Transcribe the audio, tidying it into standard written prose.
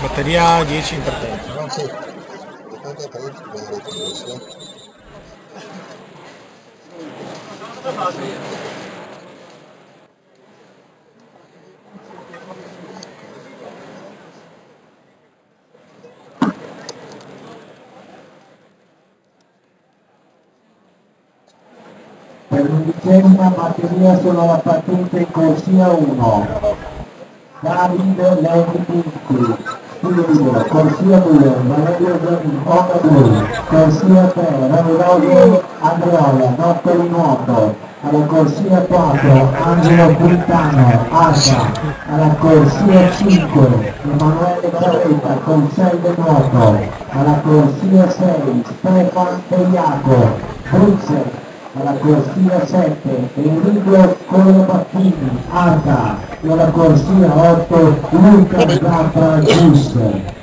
Batteria 10 in partenza, no? Sì. 83 Per l'undicesima batteria sono la partita in corsia 1. Davide Levi Pinti, Studio, corsia 2, Valerio Gianni, Onda 2, corsia 3, Ramirolo Andreola, Notte di Nuoto, alla corsia 4, Angelo Quintano, Arca, alla corsia 5, Emanuele Carretta con 6 di nuoto, alla corsia 6, Stefan Teiaco, Bruxelles, alla corsia 7 Enrico Colopattini, Arca, e alla corsia 8 Luca Zappa Giusto.